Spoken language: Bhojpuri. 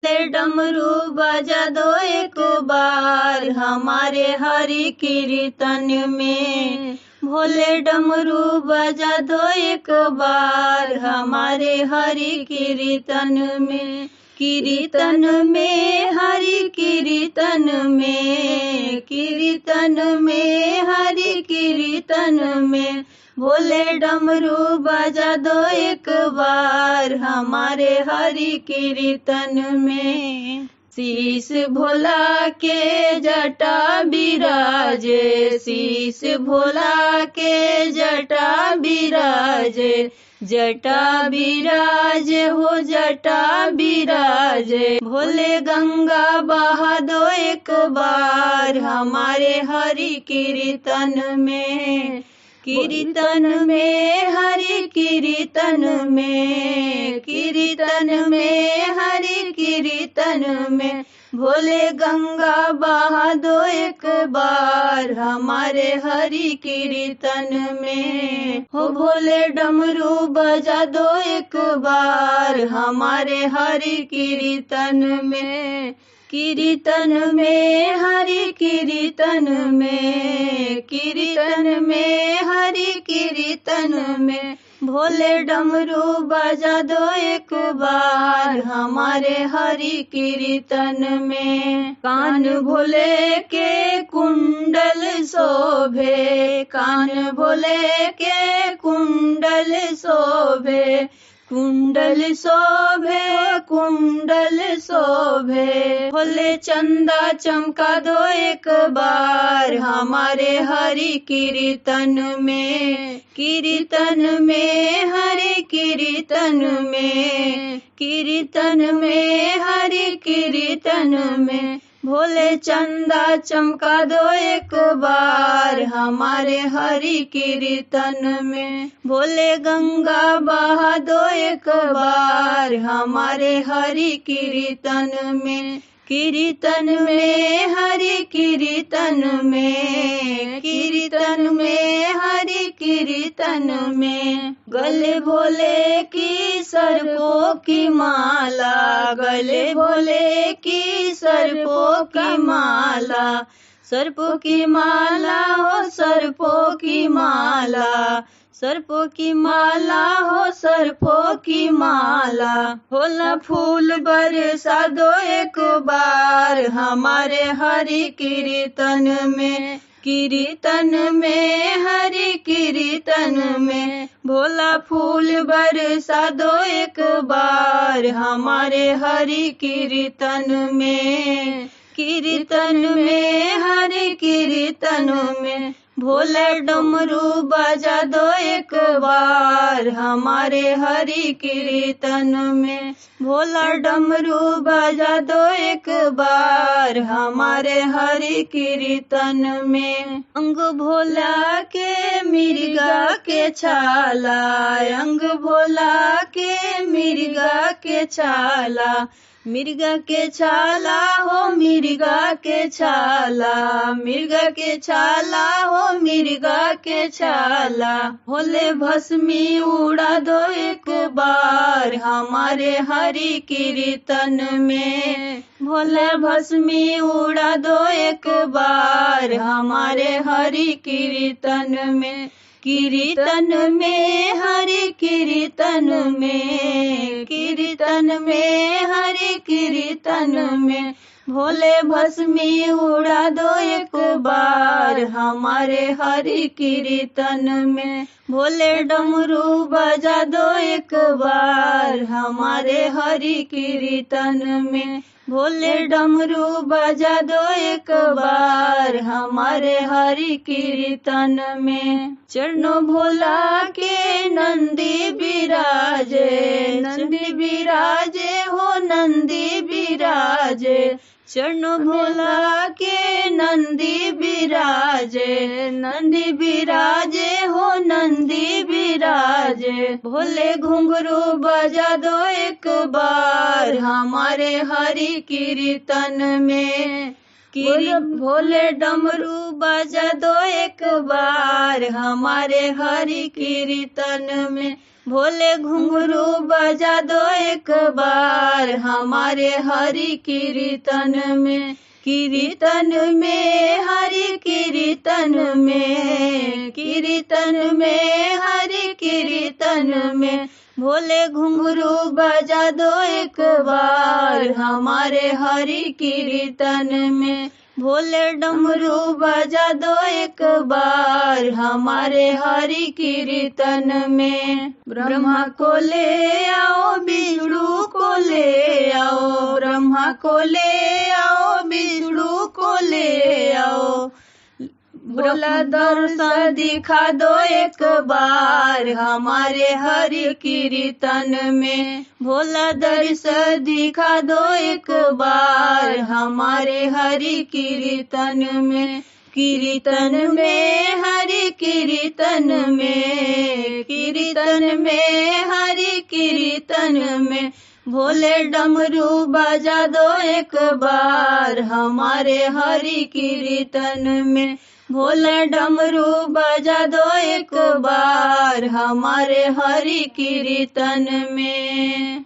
डमरू बजा दो एक बार हमारे हरि कीर्तन में। भोले डमरू बजा दो एक बार हमारे हरि कीर्तन में। कीर्तन में हरि कीर्तन में, कीर्तन में हरि कीर्तन में। भोले डमरू बजा दो एक बार हमारे हरि कीर्तन में। शीश भोला के जटा बिराजे, शीश भोला के जटा बिराजे। जटा बिराजे हो जटा बिराजे। भोले गंगा बहा दो एक बार हमारे हरि कीर्तन में। कीर्तन में हरि कीर्तन में, कीर्तन में हरि कीर्तन में। भोले गंगा बहा दो एक बार हमारे हरि कीर्तन में। हो भोले डमरू बजा दो एक बार हमारे हरि कीर्तन में। कीर्तन में हरि कीर्तन में, कीर्तन में हरि कीर्तन में। भोले डमरू बजा दो एक बार हमारे हरि कीर्तन में। कान भोले के कुंडल शोभे, कान भोले के कुंडल शोभे। कुंडल शोभे, कुंडल शोभे। भोले चंदा चमका दो एक बार हमारे हरि कीर्तन में। कीर्तन में हरि कीर्तन में, कीर्तन में हरि कीर्तन में। भोले चंदा चमका दो एक बार हमारे हरि कीर्तन में। भोले गंगा बहा दो एक बार हमारे हरि कीर्तन में। कीर्तन में हरि कीर्तन में, कीर्तन में हरि कीर्तन में। गले भोले की सर्पों की माला, गले भोले की सर्पों की माला। सर्पों की माला हो सर्पों की माला, सर्पों की माला हो सर्पों की माला। होला फूल बरसा दो एक बार हमारे हरि कीर्तन में। कीर्तन में हरि कीर्तन में। भोला फूल बरसा दो एक बार हमारे हरि कीर्तन में। कीर्तन में हरि कीर्तन में। भोले डमरू बजा दो एक बार हमारे हरि कीर्तन में। भोला डमरू बजा दो एक बार हमारे हरि कीर्तन में। अंग भोला के मिर्गा के छाला, अंग भोला के मिर्गा के छाला। मिर्गा के छाला हो मिर्गा के छाला, मिर्गा के छाला हो मिर्गा के छाला। भोले भस्मी उड़ा दो एक बार हमारे हरि कीर्तन में। भोले भस्मी उड़ा दो एक बार हमारे हरि कीर्तन में। कीर्तन में हरि कीर्तन में, कीर्तन में हरि कीर्तन में। भोले भस्मी उड़ा दो एक बार हमारे हरि कीर्तन में। भोले डमरू बजा दो एक बार हमारे हरि कीर्तन में। भोले डमरू बजा दो एक बार हमारे हरि कीर्तन में। चरणों भोला के नंदी बिराजे, नंदी बिराजे हो नंदी बिराजे। चरणों भोला के नंदी बिराजे, नंदी बिराजे हो नंदी बिराजे। भोले घुंघरू बजा दो एक बार हमारे हरि कीर्तन में। भोले डमरू बजा दो एक बार हमारे हरि कीर्तन में। भोले घुंघरू बजा दो एक बार हमारे हरि कीर्तन में, कीर्तन में हरि कीर्तन में, कीर्तन में हरि कीर्तन में। भोले घुंघरू बजा दो एक बार हमारे हरि कीर्तन में, भोले डमरू बजा दो एक बार हमारे हरि कीर्तन में। ब्रह्मा को ले आओ विष्णु को ले आओ, ब्रह्मा को ले आओ विष्णु को ले आओ। भोला दर्शन दिखा दो एक बार हमारे हरि कीर्तन में, भोला दर्शन दिखा दो एक बार हमारे हरि कीर्तन में, कीर्तन में हरि कीर्तन में, कीर्तन में हरि कीर्तन में। भोले डमरू बजा दो एक बार हमारे हरि कीर्तन में, भोले डमरू बजा दो एक बार हमारे हरि कीर्तन में।